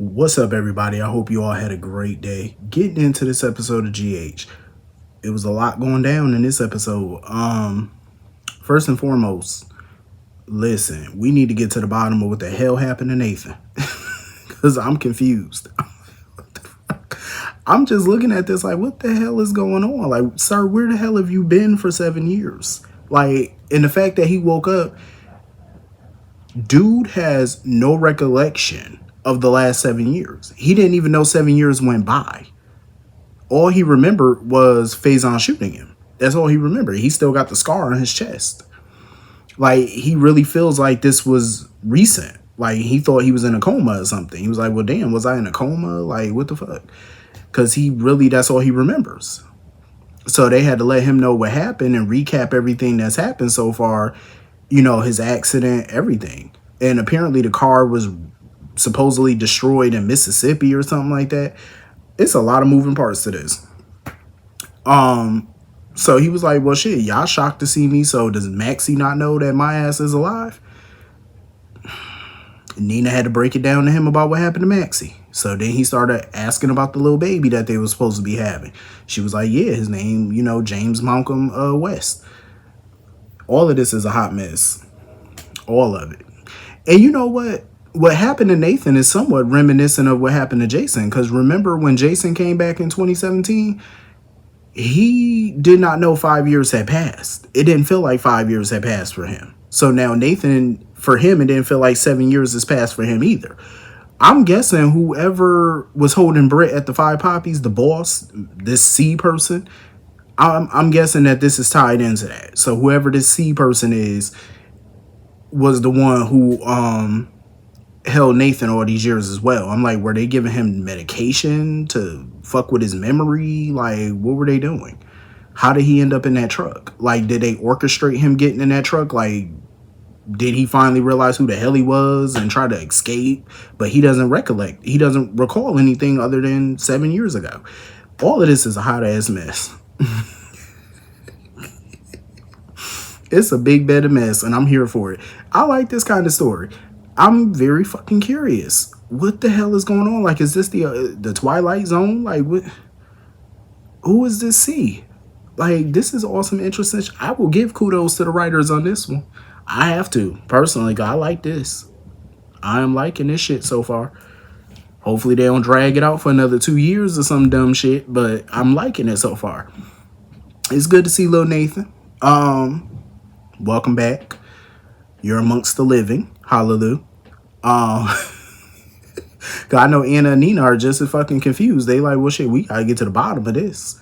What's up, everybody? I hope you all had a great day. Getting into this episode of GH, it was a lot going down in this episode. First and foremost, listen, we need to get to the bottom of what the hell happened to Nathan, because I'm confused. I'm just looking at this like, what the hell is going on? Like, sir, where the hell have you been for 7 years? Like, and the fact that he woke up, dude has no recollection of the last 7 years. He didn't even know 7 years went by. All he remembered was Faison shooting him. That's all he remembered. He still got the scar on his chest. Like, he really feels like this was recent. Like, he thought he was in a coma or something. He was like, well, damn, was I in a coma? Like, what the fuck? Because that's all he remembers. So they had to let him know what happened and recap everything that's happened so far. His accident, everything. And apparently the car was supposedly destroyed in Mississippi or something like that. It's a lot of moving parts to this. So he was like, well, shit, y'all shocked to see me. So does Maxie not know that my ass is alive? Nina had to break it down to him about what happened to Maxie. So then he started asking about the little baby that they were supposed to be having. She was like, yeah, his name, James Malcolm West. All of this is a hot mess. All of it. And you know what? What happened to Nathan is somewhat reminiscent of what happened to Jason. Because remember when Jason came back in 2017, he did not know 5 years had passed. It didn't feel like 5 years had passed for him. So now Nathan, for him, it didn't feel like 7 years has passed for him either. I'm guessing whoever was holding Britt at the Five Poppies, the boss, this C person, I'm guessing that this is tied into that. So whoever this C person is was the one who held Nathan all these years as well. I'm like, were they giving him medication to fuck with his memory? Like, what were they doing? How did he end up in that truck? Like, did they orchestrate him getting in that truck? Like, did he finally realize who the hell he was and try to escape? But he doesn't recollect. He doesn't recall anything other than 7 years ago. All of this is a hot ass mess. It's a big bed of mess, and I'm here for it. I like this kind of story. I'm very fucking curious. What the hell is going on? Like, is this the Twilight Zone? Like, what? Who is this C? Like, this is awesome, interesting. I will give kudos to the writers on this one. I have to, personally, 'cause I like this. I am liking this shit so far. Hopefully they don't drag it out for another 2 years or some dumb shit, but I'm liking it so far. It's good to see Lil Nathan. Welcome back. You're amongst the living. Hallelujah. Cause I know Anna and Nina are just as fucking confused. They like, well, shit, we gotta get to the bottom of this.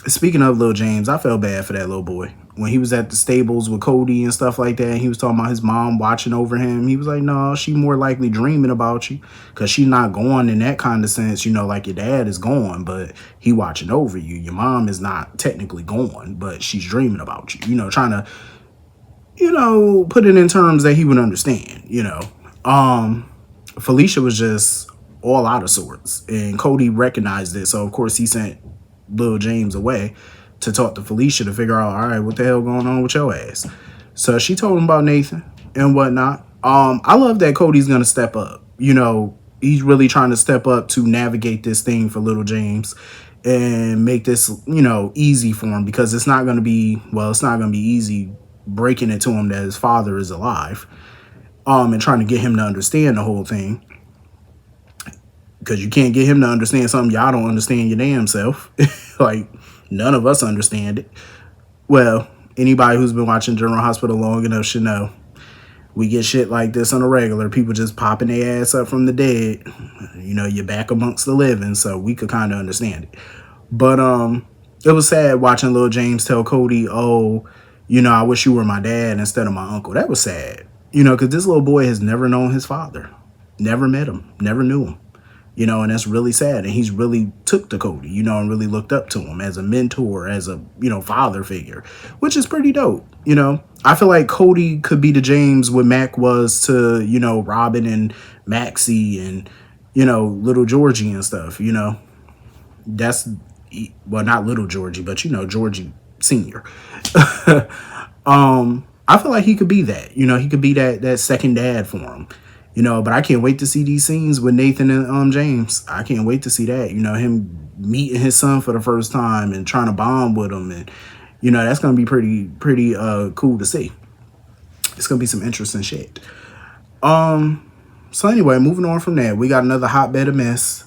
Speaking of Lil James, I felt bad for that little boy. When he was at the stables with Cody and stuff like that, and he was talking about his mom watching over him, he was like, no, she more likely dreaming about you, because she's not gone in that kind of sense, like your dad is gone, but he watching over you. Your mom is not technically gone, but she's dreaming about you, trying to, put it in terms that he would understand, Felicia was just all out of sorts, and Cody recognized it, so of course he sent Lil James away to talk to Felicia to figure out, all right, what the hell going on with your ass? So she told him about Nathan and whatnot. I love that Cody's gonna step up. He's really trying to step up to navigate this thing for Little James and make this, easy for him, because it's not gonna be easy breaking it to him that his father is alive. And trying to get him to understand the whole thing. Because you can't get him to understand something y'all don't understand your damn self. Like, none of us understand it. Well, anybody who's been watching General Hospital long enough should know. We get shit like this on a regular. People just popping their ass up from the dead. You're back amongst the living, so we could kind of understand it. But it was sad watching Lil James tell Cody, oh, I wish you were my dad instead of my uncle. That was sad. Because this little boy has never known his father. Never met him. Never knew him. And that's really sad. And he's really took to Cody, and really looked up to him as a mentor, as a, father figure, which is pretty dope. I feel like Cody could be the James what Mac was to, Robin and Maxie and, little Georgie and stuff, That's, well, not little Georgie, but, Georgie Sr. I feel like he could be that, he could be that second dad for him. But I can't wait to see these scenes with Nathan and James. I can't wait to see that. Him meeting his son for the first time and trying to bond with him, and that's gonna be pretty cool to see. It's gonna be some interesting shit. So anyway, moving on from that, we got another hotbed of mess.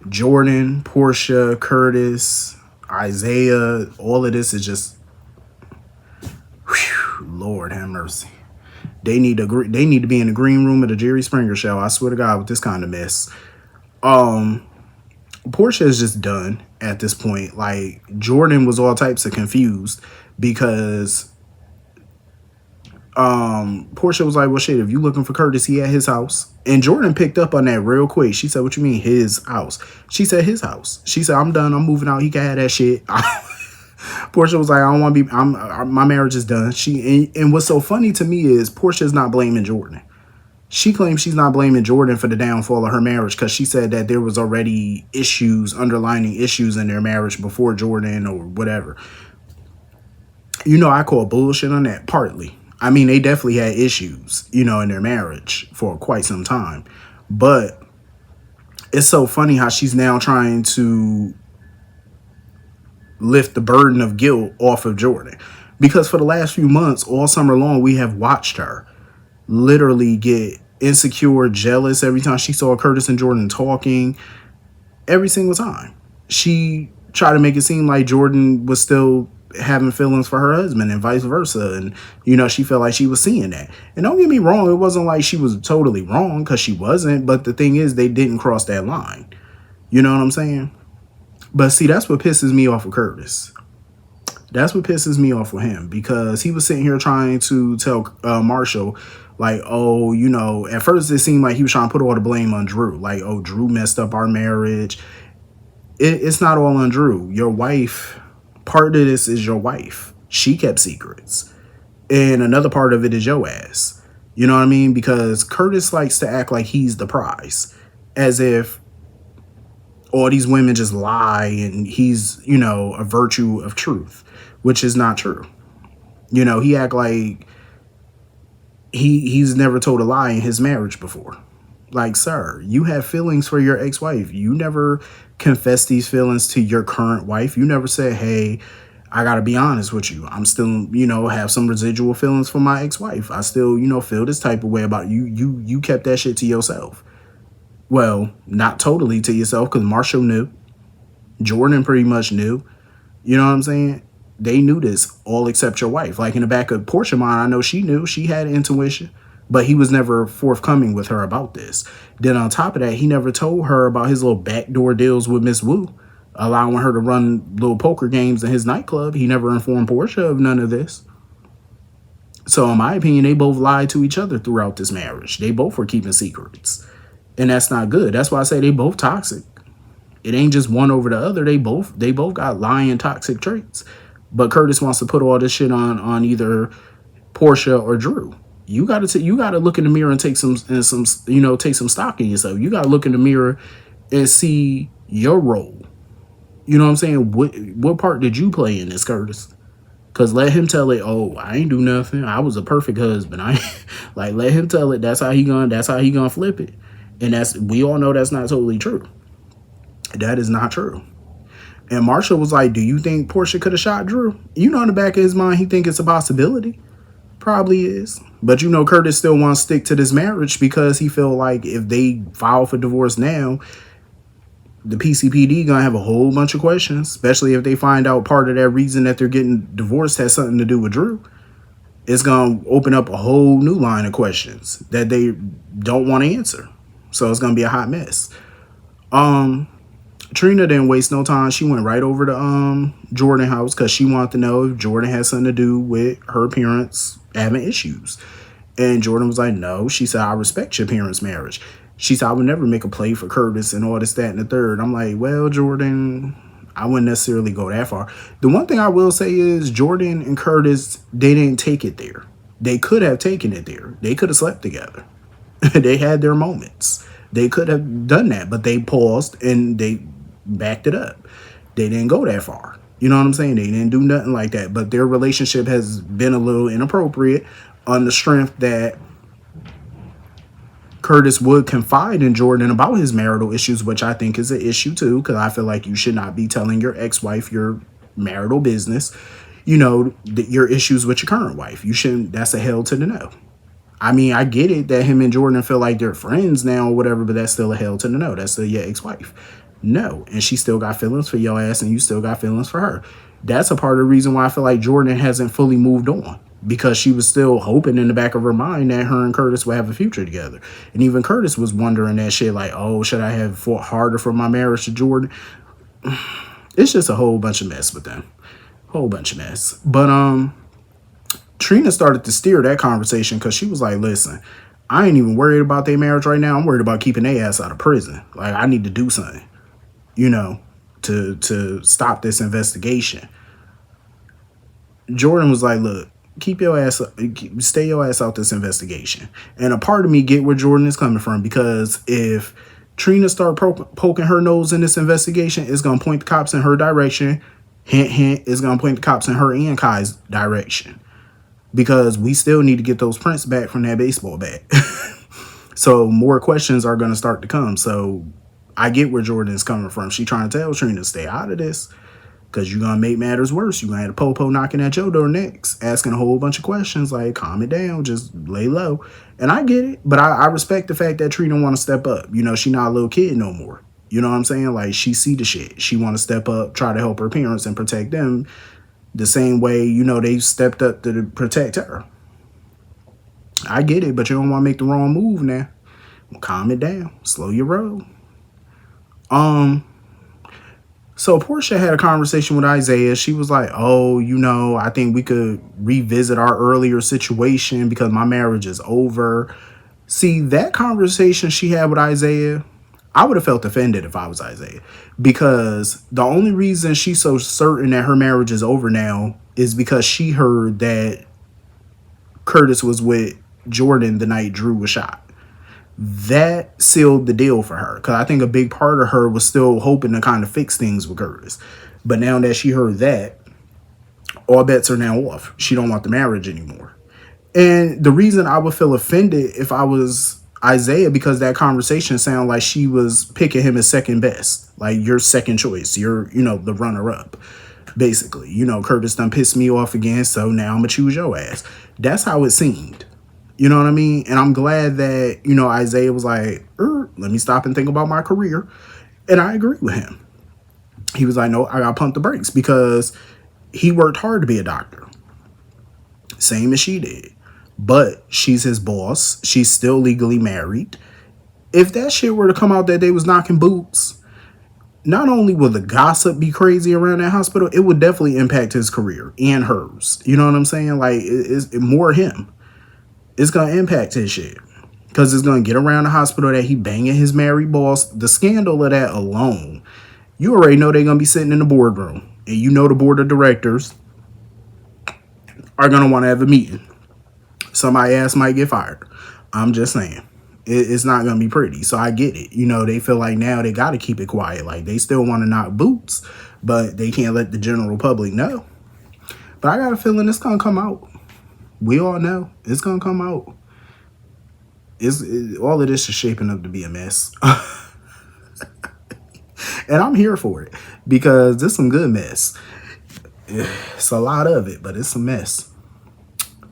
Jordan, Portia, Curtis, Isaiah, all of this is just, whew, Lord have mercy. They need to be in the green room of the Jerry Springer show. I swear to God, with this kind of mess. Portia is just done at this point. Like, Jordan was all types of confused because Portia was like, well, shit, if you looking for Curtis, he at his house. And Jordan picked up on that real quick. She said, what you mean his house? She said his house. She said, I'm done. I'm moving out. He can have that shit. Portia was like, I don't want to be, my marriage is done. And what's so funny to me is Portia's not blaming Jordan. She claims she's not blaming Jordan for the downfall of her marriage because she said that there was already underlying issues in their marriage before Jordan or whatever. I call bullshit on that partly. I mean, they definitely had issues, in their marriage for quite some time. But it's so funny how she's now trying to lift the burden of guilt off of Jordan. Because for the last few months, all summer long, we have watched her literally get insecure, jealous every time she saw Curtis and Jordan talking. Every single time. She tried to make it seem like Jordan was still having feelings for her husband and vice versa. And, she felt like she was seeing that. And don't get me wrong, it wasn't like she was totally wrong, because she wasn't. But the thing is, they didn't cross that line. You know what I'm saying? But see, that's what pisses me off with Curtis. That's what pisses me off with him, because he was sitting here trying to tell Marshall, like, oh, at first it seemed like he was trying to put all the blame on Drew. Like, oh, Drew messed up our marriage. It's not all on Drew. Your wife, part of this is your wife. She kept secrets. And another part of it is your ass. You know what I mean? Because Curtis likes to act like he's the prize. As if all these women just lie and he's, a virtue of truth, which is not true. He act like he's never told a lie in his marriage before. Like, sir, you have feelings for your ex-wife. You never confessed these feelings to your current wife. You never said, hey, I got to be honest with you. I'm still, have some residual feelings for my ex-wife. I still, feel this type of way about you. You kept that shit to yourself. Well, not totally to yourself, because Marshall knew. Jordan pretty much knew. You know what I'm saying? They knew this, all except your wife. Like, in the back of Portia's mind, I know she knew. She had intuition. But he was never forthcoming with her about this. Then on top of that, he never told her about his little backdoor deals with Miss Wu, allowing her to run little poker games in his nightclub. He never informed Portia of none of this. So in my opinion, they both lied to each other throughout this marriage. They both were keeping secrets. And that's not good. That's why I say they both toxic. It ain't just one over the other. They both got lying toxic traits. But Curtis wants to put all this shit on either Portia or Drew. You gotta look in the mirror and take some stock in yourself. You gotta look in the mirror and see your role. You know what I'm saying? What part did you play in this, Curtis? Because let him tell it, oh, I ain't do nothing. I was a perfect husband. Like, let him tell it. That's how he gonna flip it. And we all know that's not totally true. That is not true. And Marshall was like, do you think Portia could have shot Drew? In the back of his mind, he think it's a possibility. Probably is. But Curtis still wants to stick to this marriage because he feel like if they file for divorce now, the PCPD gonna have a whole bunch of questions, especially if they find out part of that reason that they're getting divorced has something to do with Drew. It's gonna open up a whole new line of questions that they don't want to answer. So it's gonna be a hot mess. Trina didn't waste no time. She went right over to Jordan house because she wanted to know if Jordan had something to do with her parents having issues. And Jordan was like, no. She said, I respect your parents' marriage. She said, I would never make a play for Curtis and all this, that, and the third. I'm like, well, Jordan, I wouldn't necessarily go that far. The one thing I will say is Jordan and Curtis, they didn't take it there. They could have taken it there. They could have slept together. They had their moments. They could have done that, but they paused and they backed it up. They didn't go that far. You know what I'm saying? They didn't do nothing like that. But their relationship has been a little inappropriate on the strength that Curtis would confide in Jordan about his marital issues, which I think is an issue too, because I feel like you should not be telling your ex-wife your marital business, your issues with your current wife. You shouldn't. That's a hell to the no. I mean, I get it that him and Jordan feel like they're friends now or whatever, but that's still a hell to the no. That's still your ex-wife. No. And she still got feelings for your ass and you still got feelings for her. That's a part of the reason why I feel like Jordan hasn't fully moved on, because she was still hoping in the back of her mind that her and Curtis would have a future together. And even Curtis was wondering that shit, like, oh, should I have fought harder for my marriage to Jordan? It's just a whole bunch of mess with them. Whole bunch of mess. But Trina started to steer that conversation because she was like, listen, I ain't even worried about their marriage right now. I'm worried about keeping their ass out of prison. Like, I need to do something, to stop this investigation. Jordan was like, look, stay your ass out this investigation. And a part of me get where Jordan is coming from, because if Trina start poking her nose in this investigation, it's going to point the cops in her direction. Hint, hint, it's going to point the cops in her and Kai's direction, because we still need to get those prints back from that baseball bat. So more questions are going to start to come. So I get where Jordan is coming from. She trying to tell Trina to stay out of this, because you're going to make matters worse. You're going to have the popo knocking at your door next, asking a whole bunch of questions like, calm it down, just lay low. And I get it, but I respect the fact that Trina want to step up. She not a little kid no more. You know what I'm saying? Like, she see the shit. She want to step up, try to help her parents and protect them the same way, they stepped up to protect her. I get it, but you don't want to make the wrong move now. Calm it down. Slow your roll. So Portia had a conversation with Isaiah. She was like, oh, I think we could revisit our earlier situation because my marriage is over. See, that conversation she had with Isaiah, I would have felt offended if I was Isaiah, because the only reason she's so certain that her marriage is over now is because she heard that Curtis was with Jordan the night Drew was shot. That sealed the deal for her, because I think a big part of her was still hoping to kind of fix things with Curtis. But now that she heard that, all bets are now off. She don't want the marriage anymore. And the reason I would feel offended if I was Isaiah, because that conversation sounded like she was picking him as second best, like your second choice, you're the runner-up, basically. Curtis done pissed me off again, so now I'm gonna choose your ass. That's how it seemed. You know what I mean? And I'm glad that, Isaiah was like, let me stop and think about my career. And I agree with him. He was like, no, I got to pump the brakes, because he worked hard to be a doctor. Same as she did. But she's his boss. She's still legally married. If that shit were to come out that they was knocking boots, not only will the gossip be crazy around that hospital, it would definitely impact his career and hers. You know what I'm saying? Like, it's more him. It's going to impact his shit, because it's going to get around the hospital that he banging his married boss. The scandal of that alone, you already know they're going to be sitting in the boardroom, and the board of directors are going to want to have a meeting. Somebody ass might get fired. I'm just saying. It's not going to be pretty. So I get it. They feel like now they got to keep it quiet. Like, they still want to knock boots, but they can't let the general public know. But I got a feeling it's going to come out. We all know it's going to come out. All of this is shaping up to be a mess. And I'm here for it, because there's some good mess. It's a lot of it, but it's a mess.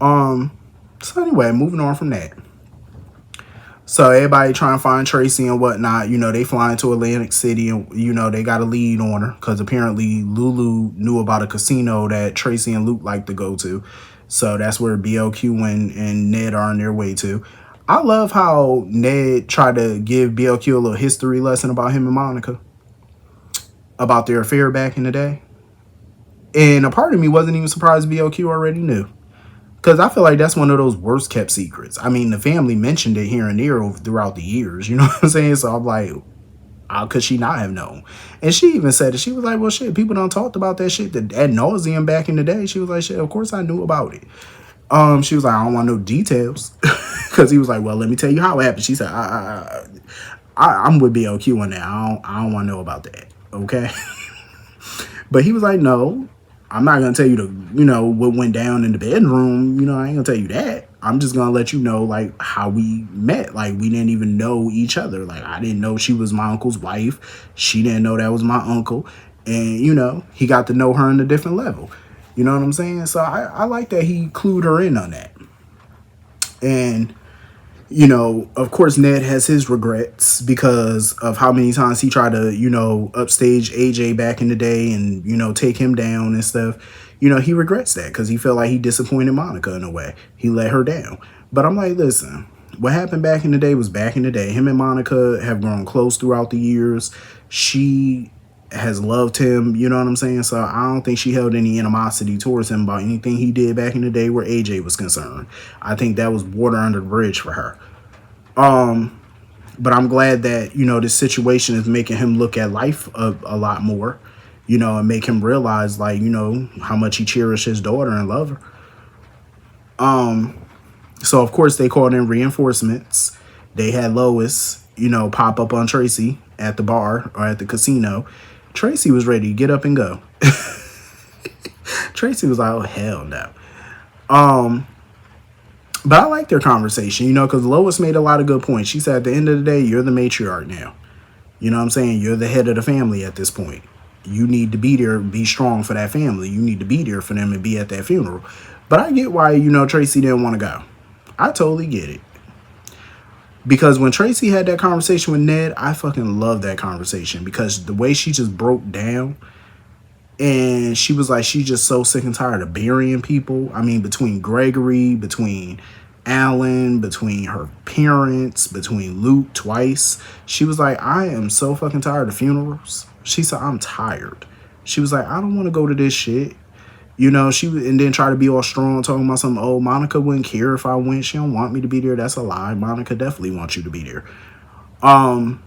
So anyway, moving on from that. So everybody trying to find Tracy and whatnot. They fly into Atlantic City and, they got a lead on her, because apparently Lulu knew about a casino that Tracy and Luke like to go to. So that's where BLQ and Ned are on their way to. I love how Ned tried to give BLQ a little history lesson about him and Monica, about their affair back in the day. And a part of me wasn't even surprised BLQ already knew, because I feel like that's one of those worst kept secrets. I mean, the family mentioned it here and there throughout the years. You know what I'm saying? So I'm like, how could she not have known? And she even said it. She was like, well, shit, people done talked about that shit ad nauseum back in the day. She was like, shit, of course I knew about it. She was like, I don't want no details. Because he was like, well, let me tell you how it happened. She said, I'm with BLQ on that. I don't want to know about that. Okay? But he was like, no, I'm not going to tell you what went down in the bedroom. I ain't going to tell you that. I'm just gonna let you know like how we met. Like we didn't even know each other. Like I didn't know she was my uncle's wife. She didn't know that was my uncle. And he got to know her on a different level. You know what I'm saying? So I like that he clued her in on that. And of course, Ned has his regrets because of how many times he tried to, upstage AJ back in the day and, take him down and stuff. He regrets that because he felt like he disappointed Monica in a way. He let her down. But I'm like, listen, what happened back in the day was back in the day. Him and Monica have grown close throughout the years. She has loved him, you know what I'm saying? So I don't think she held any animosity towards him about anything he did back in the day where AJ was concerned. I think that was water under the bridge for her. But I'm glad that, this situation is making him look at life a lot more, and make him realize, like, how much he cherished his daughter and love her. So, of course, they called in reinforcements. They had Lois, pop up on Tracy at the bar or at the casino. Tracy was ready to get up and go. Tracy was like, oh, hell no. But I like their conversation, because Lois made a lot of good points. She said, at the end of the day, you're the matriarch now. You know what I'm saying? You're the head of the family at this point. You need to be there, be strong for that family. You need to be there for them and be at that funeral. But I get why, Tracy didn't want to go. I totally get it. Because when Tracy had that conversation with Ned, I fucking love that conversation. Because the way she just broke down, and she was like, she's just so sick and tired of burying people. I mean, between Gregory, between Alan, between her parents, between Luke twice. She was like, I am so fucking tired of funerals. She said, I'm tired. She was like, I don't want to go to this shit. And then try to be all strong, talking about something, oh, Monica wouldn't care if I went. She don't want me to be there. That's a lie. Monica definitely wants you to be there. I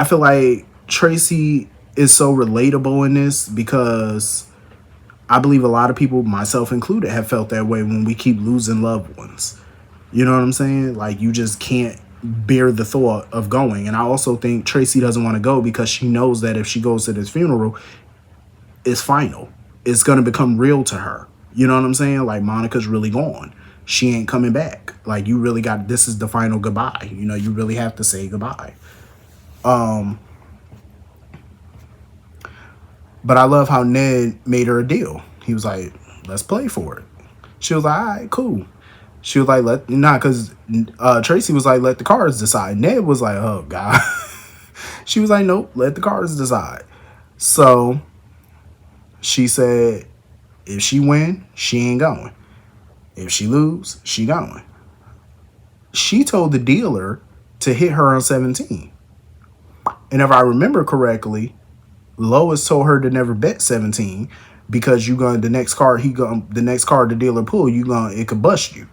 feel like Tracy is so relatable in this because I believe a lot of people, myself included, have felt that way when we keep losing loved ones. You know what I'm saying? Like, you just can't bear the thought of going. And I also think Tracy doesn't want to go because she knows that if she goes to this funeral, it's final. It's going to become real to her. You know what I'm saying? Like, Monica's really gone. She ain't coming back. Like, you really got, this is the final goodbye. You really have to say goodbye. But I love how Ned made her a deal. He was like, let's play for it. She was like, all right, cool. She was like, because Tracy was like, let the cards decide. Ned was like, oh, God. She was like, nope, let the cards decide. So she said, if she win, she ain't going. If she lose, she going. She told the dealer to hit her on 17. And if I remember correctly, Lois told her to never bet 17 because the next card the dealer pull, it could bust you.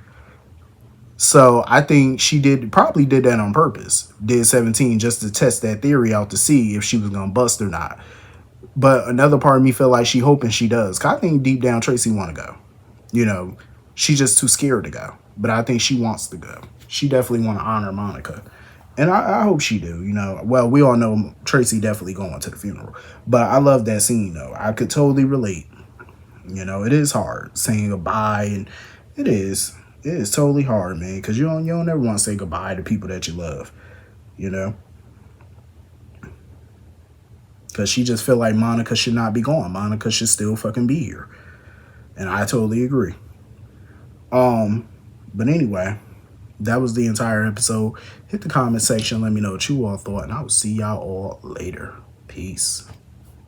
So I think she probably did that on purpose. Did 17 just to test that theory out to see if she was gonna bust or not. But another part of me feel like she hoping she does. 'Cause I think deep down Tracy want to go. She's just too scared to go. But I think she wants to go. She definitely want to honor Monica. And I hope she do, Well, we all know Tracy definitely going to the funeral. But I love that scene, though. I could totally relate. It is hard saying goodbye. And it is. It is totally hard, man. Because you don't ever want to say goodbye to people that you love. Because she just feel like Monica should not be gone. Monica should still fucking be here. And I totally agree. But anyway, that was the entire episode. Hit the comment section. Let me know what you all thought. And I will see y'all all later. Peace.